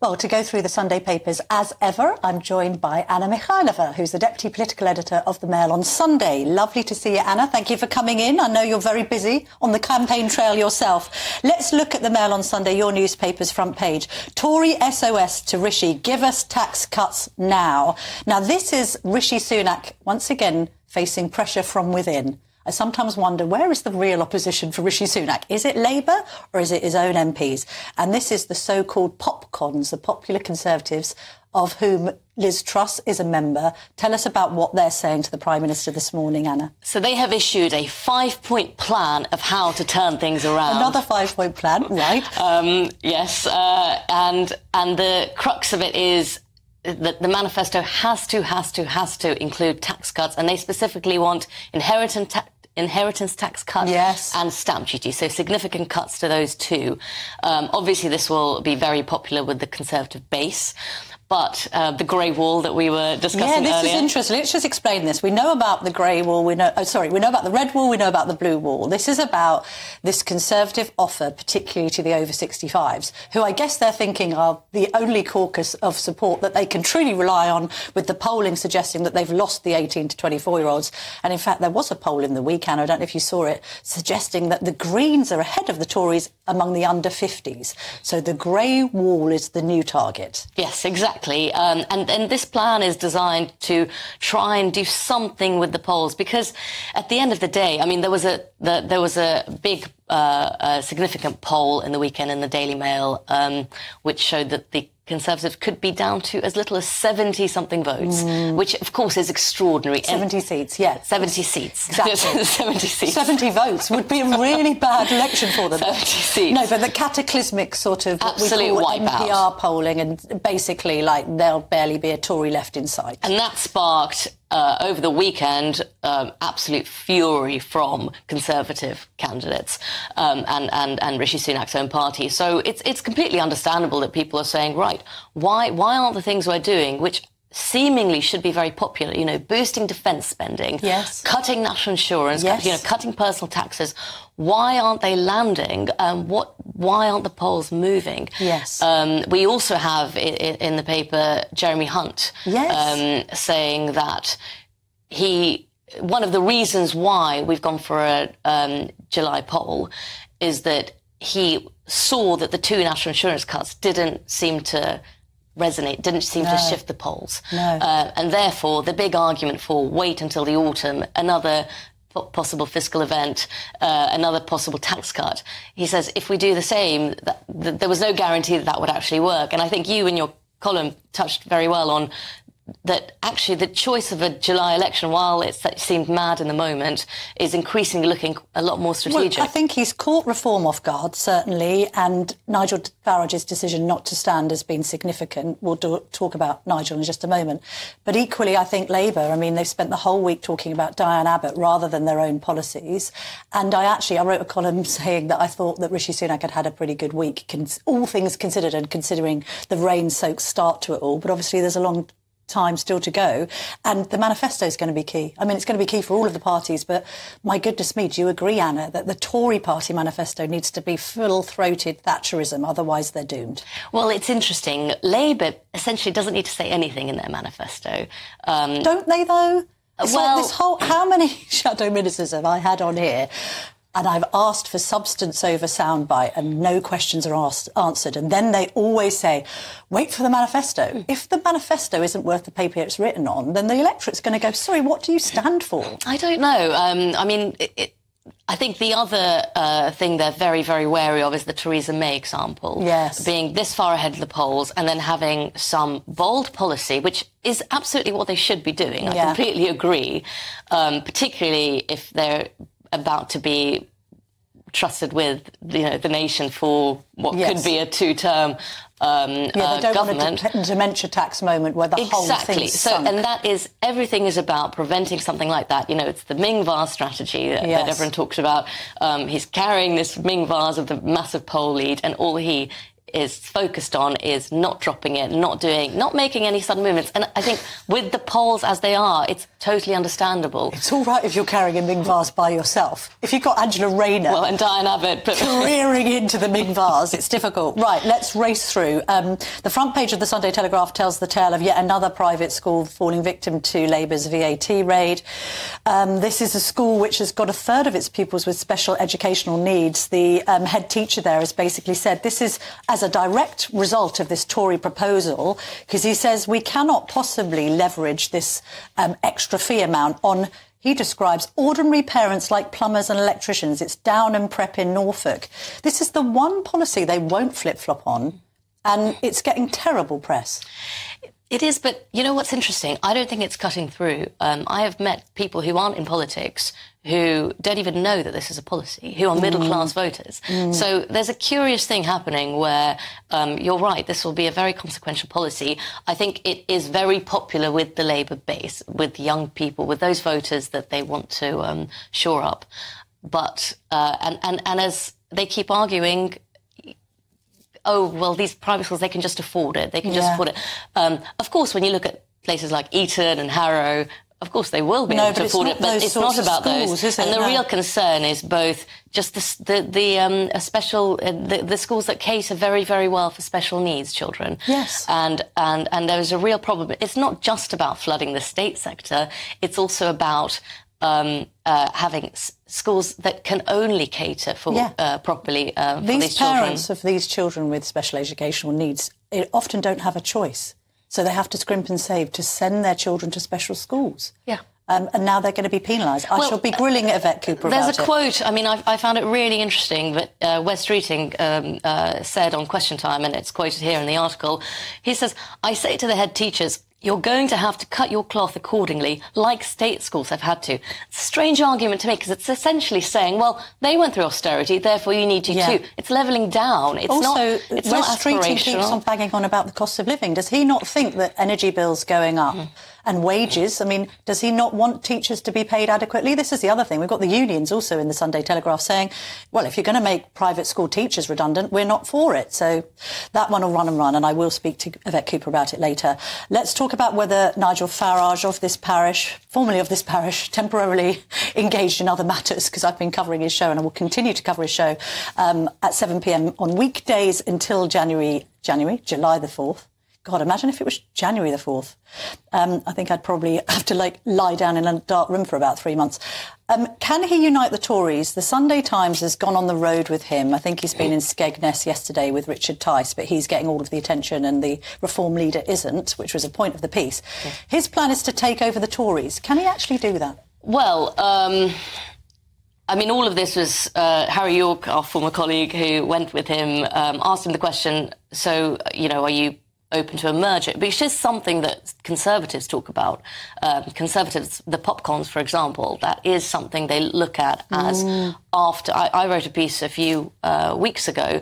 Well, to go through the Sunday papers, as ever, I'm joined by Anna Mikhailova, who's the Deputy Political Editor of the Mail on Sunday. Lovely to see you, Anna. Thank you for coming in. I know you're very busy on the campaign trail yourself. Let's look at the Mail on Sunday, your newspaper's front page. Tory SOS to Rishi, give us tax cuts now. Now, this is Rishi Sunak, once again, facing pressure from within. I sometimes wonder, where is the real opposition for Rishi Sunak? Is it Labour or is it his own MPs? And this is the so-called popcons, the popular Conservatives, of whom Liz Truss is a member. Tell us about what they're saying to the Prime Minister this morning, Anna. So they have issued a 5-point plan of how to turn things around. Another 5-point plan, right? Yes, and the crux of it is that the manifesto has to include tax cuts, and they specifically want inheritance tax cuts, yes, and stamp duty, so significant cuts to those two. Obviously, this will be very popular with the Conservative base. But the grey wall that we were discussing earlier... Yeah, this is interesting. Let's just explain this. We know about the grey wall, we know about the red wall, we know about the blue wall. This is about this Conservative offer, particularly to the over 65s, who I guess they're thinking are the only caucus of support that they can truly rely on, with the polling suggesting that they've lost the 18 to 24-year-olds. And in fact, there was a poll in the weekend, I don't know if you saw it, suggesting that the Greens are ahead of the Tories among the under 50s. So the grey wall is the new target. Yes, exactly. And this plan is designed to try and do something with the polls, because at the end of the day, I mean, there was a big significant poll in the weekend in the Daily Mail, which showed that the Conservatives could be down to as little as 70-something votes, which, of course, is extraordinary. 70 seats, yeah. 70 seats. Exactly. 70 seats. 70 votes would be a really bad election for them. 70 seats. No, but the cataclysmic sort of what we call wipeout. NPR polling, and basically, like, there'll barely be a Tory left in sight. And that sparked, over the weekend, absolute fury from Conservative candidates and Rishi Sunak's own party. So it's completely understandable that people are saying, right, why aren't the things we're doing, which seemingly should be very popular, you know, boosting defence spending, yes, cutting national insurance, yes, cutting personal taxes, why aren't they landing? Why aren't the polls moving? Yes. We also have in the paper Jeremy Hunt, yes, saying that one of the reasons why we've gone for a July poll is that he saw that the two national insurance cuts didn't seem to resonate, didn't seem to shift the polls. No. And therefore, the big argument for wait until the autumn, another possible fiscal event, another possible tax cut. He says, if we do the same, there was no guarantee that would actually work. And I think you in your column touched very well on that actually the choice of a July election, while it seemed mad in the moment, is increasingly looking a lot more strategic. Well, I think he's caught reform off guard, certainly, and Nigel Farage's decision not to stand has been significant. We'll talk about Nigel in just a moment. But equally, I think Labour, I mean, they've spent the whole week talking about Diane Abbott rather than their own policies. And I wrote a column saying that I thought that Rishi Sunak had a pretty good week, all things considered, and considering the rain-soaked start to it all. But obviously there's a long time still to go, and the manifesto is going to be key. I mean, it's going to be key for all of the parties, but my goodness me, do you agree, Anna, that the Tory party manifesto needs to be full-throated Thatcherism, otherwise they're doomed? Well, it's interesting. Labour essentially doesn't need to say anything in their manifesto. Don't they, though? It's well, like this whole... How many shadow ministers have I had on here? And I've asked for substance over soundbite, and no questions are answered. And then they always say, wait for the manifesto. If the manifesto isn't worth the paper it's written on, then the electorate's going to go, sorry, what do you stand for? I don't know. I mean, I think the other thing they're very, very wary of is the Theresa May example. Yes. Being this far ahead of the polls and then having some bold policy, which is absolutely what they should be doing. I completely agree, particularly if they're about to be trusted with, the nation for what could be a two-term they don't government. Want a dementia tax moment where the whole thing's sunk. And that is, everything is about preventing something like that. You know, it's the Ming vase strategy that everyone talks about. He's carrying this Ming vase of the massive poll lead, and all he is focused on is not dropping it, not making any sudden movements. And I think with the polls as they are, it's totally understandable. It's all right if you're carrying a Ming vase by yourself. If you've got Angela Rayner and Diane Abbott careering into the Ming vase, it's difficult. Right, let's race through. The front page of the Sunday Telegraph tells the tale of yet another private school falling victim to Labour's VAT raid. This is a school which has got a third of its pupils with special educational needs. The head teacher there has basically said this is as a direct result of this Tory proposal, because he says we cannot possibly leverage this extra fee amount on, he describes, ordinary parents like plumbers and electricians. It's Down and Prep in Norfolk. This is the one policy they won't flip-flop on, and it's getting terrible press. It is, but you know what's interesting? I don't think it's cutting through. I have met people who aren't in politics who don't even know that this is a policy, who are middle-class voters. So there's a curious thing happening where, you're right, this will be a very consequential policy. I think it is very popular with the Labour base, with young people, with those voters that they want to shore up. But, and as they keep arguing, oh, well, these private schools, they can just afford it. They can just afford it. Of course, when you look at places like Eton and Harrow, of course they will be able to afford it, but it's not about those. And the real concern is both just the schools that cater very, very well for special needs children. Yes. And there is a real problem. It's not just about flooding the state sector. It's also about having schools that can only cater for properly for these children. These parents of these children with special educational needs often don't have a choice. So they have to scrimp and save to send their children to special schools. Yeah. And now they're going to be penalised. I shall be grilling Yvette Cooper about it. There's a quote, I mean, I found it really interesting that Wes Streeting said on Question Time, and it's quoted here in the article. He says, "I say to the head teachers, you're going to have to cut your cloth accordingly, like state schools have had to." It's a strange argument to make, because it's essentially saying, well, they went through austerity, therefore you need to too. It's levelling down. It's also, it's Wes not Streeting aspirational. keeps on banging on about the cost of living. Does he not think that energy bills going up and wages, I mean, does he not want teachers to be paid adequately? This is the other thing. We've got the unions also in the Sunday Telegraph saying, well, if you're going to make private school teachers redundant, we're not for it. So that one will run and run, and I will speak to Yvette Cooper about it later. Let's talk about whether Nigel Farage of this parish, formerly of this parish, temporarily engaged in other matters, because I've been covering his show and I will continue to cover his show at 7 p.m. on weekdays until July the 4th. God, imagine if it was January the 4th. I think I'd probably have to lie down in a dark room for about 3 months. Can he unite the Tories? The Sunday Times has gone on the road with him. I think he's been in Skegness yesterday with Richard Tice, but he's getting all of the attention and the Reform leader isn't, which was a point of the piece. Yeah. His plan is to take over the Tories. Can he actually do that? Well, I mean, all of this was Harry York, our former colleague, who went with him, asked him the question, so, you know, are you open to a merger, which is something that Conservatives talk about. Conservatives, the popcorns, for example, that is something they look at as after. I wrote a piece a few weeks ago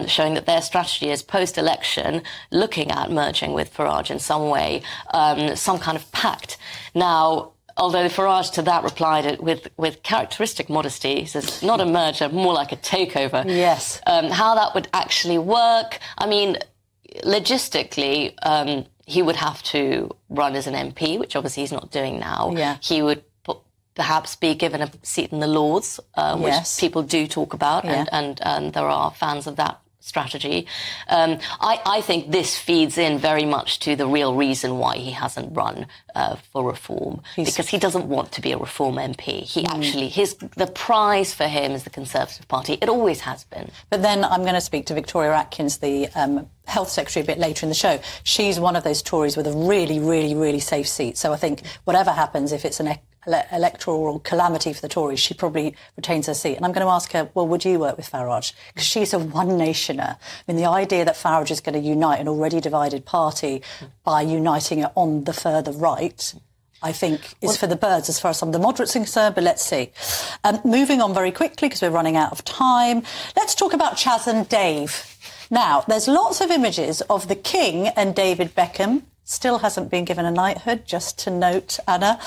showing that their strategy is post-election looking at merging with Farage in some way, some kind of pact. Now, although Farage to that replied with characteristic modesty, he says, not a merger, more like a takeover. Yes. How that would actually work, I mean, logistically, he would have to run as an MP, which obviously he's not doing now. Yeah. He would perhaps be given a seat in the Lords, which people do talk about, and there are fans of that strategy. I think this feeds in very much to the real reason why he hasn't run for reform, because he doesn't want to be a reform MP. He actually, the prize for him is the Conservative Party. It always has been. But then I'm going to speak to Victoria Atkins, the Health Secretary, a bit later in the show. She's one of those Tories with a really, really, really safe seat. So I think whatever happens, if it's an electoral calamity for the Tories, she probably retains her seat. And I'm going to ask her, well, would you work with Farage? Because she's a one-nationer. I mean, the idea that Farage is going to unite an already divided party by uniting it on the further right, I think, is for the birds as far as some of the moderates are concerned, but let's see. Moving on very quickly, because we're running out of time, let's talk about Chaz and Dave. Now, there's lots of images of the King and David Beckham still hasn't been given a knighthood, just to note, Anna.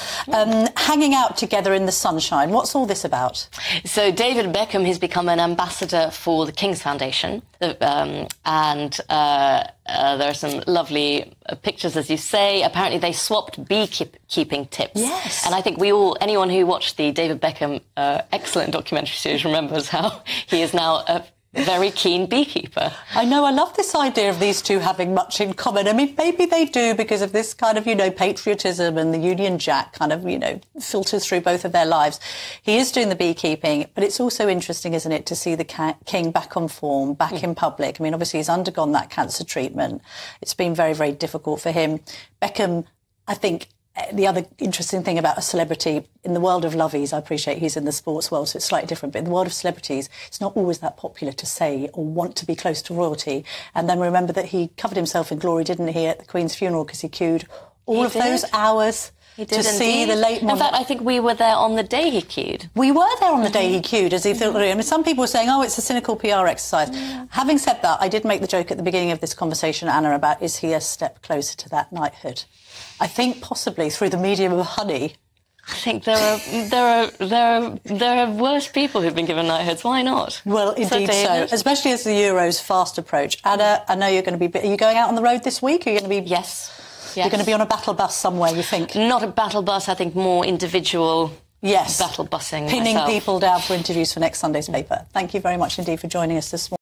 Hanging out together in the sunshine. What's all this about? So David Beckham has become an ambassador for the King's Foundation. And there are some lovely pictures, as you say. Apparently they swapped beekeeping tips. Yes. And I think anyone who watched the David Beckham excellent documentary series remembers how he is now a very keen beekeeper. I know, I love this idea of these two having much in common. I mean, maybe they do because of this kind of, patriotism, and the Union Jack kind of, filters through both of their lives. He is doing the beekeeping, but it's also interesting, isn't it, to see the king back on form, back in public. I mean, obviously he's undergone that cancer treatment. It's been very, very difficult for him. Beckham, I think, the other interesting thing about a celebrity in the world of lovies, I appreciate he's in the sports world, so it's slightly different, but in the world of celebrities, it's not always that popular to say or want to be close to royalty. And then remember that he covered himself in glory, didn't he, at the Queen's funeral, because he queued all of those hours to see the late monarch. In fact, I think we were there on the day he queued. We were there on the day he queued, as he thought. I mean, some people were saying, it's a cynical PR exercise. Having said that, I did make the joke at the beginning of this conversation, Anna, about is he a step closer to that knighthood? I think possibly through the medium of honey. I think there are worse people who've been given knighthoods. Why not? Well, indeed so, especially as the Euros fast approach. Anna, I know you're going to be... Are you going out on the road this week? Are you going to be... Yes. You're going to be on a battle bus somewhere, you think? Not a battle bus, I think more individual battle busing pinning myself. People down for interviews for next Sunday's paper. Thank you very much indeed for joining us this morning.